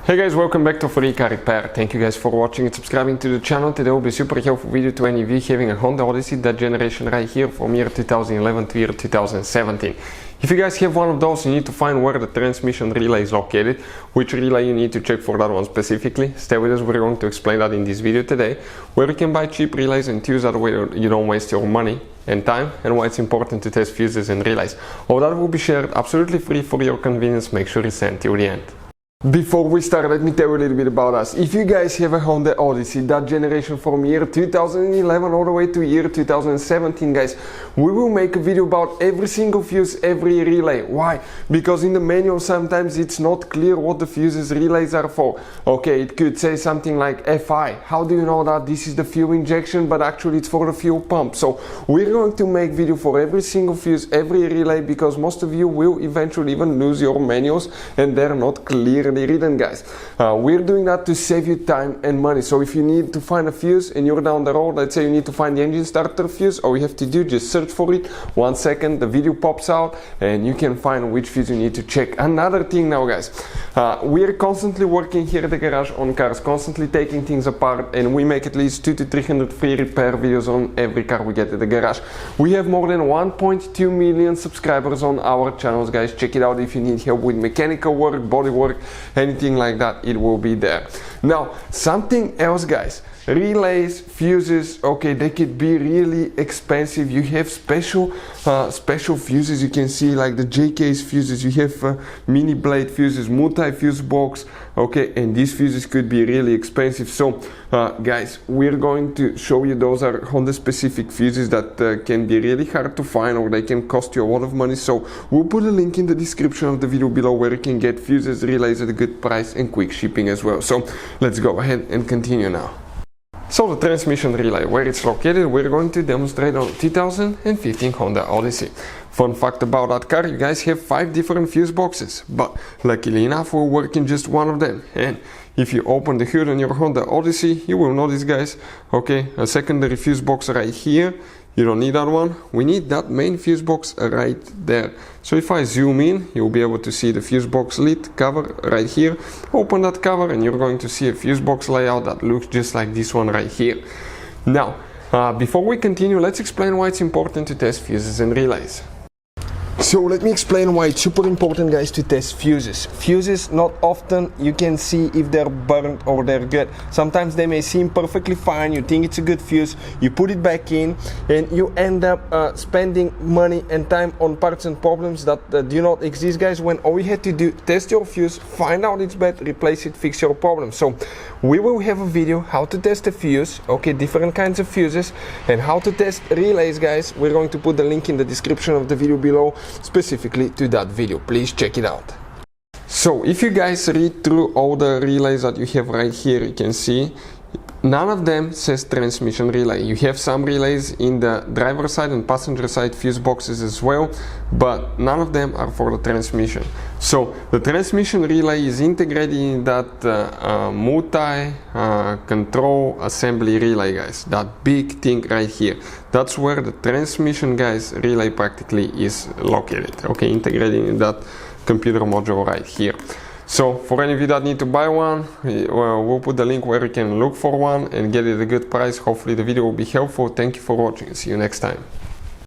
Hey guys, welcome back to Free Car Repair. Thank you guys for watching and subscribing to the channel. Today will be super helpful video to any of you having a Honda Odyssey, that generation right here from year 2011 to year 2017. If you guys have one of those, you need to find where the transmission relay is located, which relay you need to check for that one specifically. Stay with us, we're going to explain that in this video today, where you can buy cheap relays and use that way you don't waste your money and time, and why it's important to test fuses and relays. All that will be shared absolutely free for your convenience. Make sure you stay till the end. Before we start, let me tell you a little bit about us. If you guys have a Honda Odyssey, that generation from year 2011 all the way to year 2017, guys, we will make a video about every single fuse, every relay. Why? Because in the manual sometimes it's not clear what the fuses relays are for. Okay, it could say something like FI. How do you know that this is the fuel injection, but actually it's for the fuel pump? So we're going to make video for every single fuse, every relay, because most of you will eventually even lose your manuals and they're not clearly written, guys. We're doing that to save you time and money. So if you need to find a fuse and you're down the road, let's say you need to find the engine starter fuse, all you have to do, just search for it. 1 second, the video pops out and you can find which fuse you need to check. Another thing now, guys, we're constantly working here at the garage on cars, constantly taking things apart, and we make at least 200 to 300 free repair videos on every car we get at the garage. We have more than 1.2 million subscribers on our channels, guys. Check it out if you need help with mechanical work, body work, anything like that, it will be there. Now, something else, guys. Relays, fuses, okay, they could be really expensive. You have special fuses, you can see, like the J-case fuses. You have mini blade fuses, multi-fuse box, okay, and these fuses could be really expensive. So guys, we're going to show you those are Honda specific fuses that can be really hard to find, or they can cost you a lot of money. So we'll put a link in the description of the video below where you can get fuses, relays at a good price and quick shipping as well. So let's go ahead and continue now. So the transmission relay, where it's located, we're going to demonstrate on 2015 Honda Odyssey. Fun fact about that car, you guys have 5 different fuse boxes, but luckily enough we'll work in just one of them. And if you open the hood on your Honda Odyssey, you will notice, guys, okay, a secondary fuse box right here. You don't need that one. We need that main fuse box right there. So if I zoom in, you'll be able to see the fuse box lid cover right here. Open that cover and you're going to see a fuse box layout that looks just like this one right here. Now, before we continue, let's explain why it's important to test fuses and relays. So let me explain why it's super important, guys, to test fuses. Fuses, not often you can see if they're burnt or they're good. Sometimes they may seem perfectly fine, you think it's a good fuse, you put it back in and you end up spending money and time on parts and problems that do not exist, guys, when all you had to do, test your fuse, find out it's bad, replace it, fix your problem. So we will have a video how to test a fuse, okay, different kinds of fuses, and how to test relays, guys. We're going to put the link in the description of the video below specifically to that video. Please check it out. So if you guys read through all the relays that you have right here, you can see none of them says transmission relay. You have some relays in the driver side and passenger side fuse boxes as well, but none of them are for the transmission. So the transmission relay is integrated in that multi-control assembly relay, guys. That big thing right here. That's where the transmission, guys, relay practically is located. Okay, integrated in that computer module right here. So for any of you that need to buy one, we'll put the link where you can look for one and get it at a good price. Hopefully the video will be helpful. Thank you for watching. See you next time.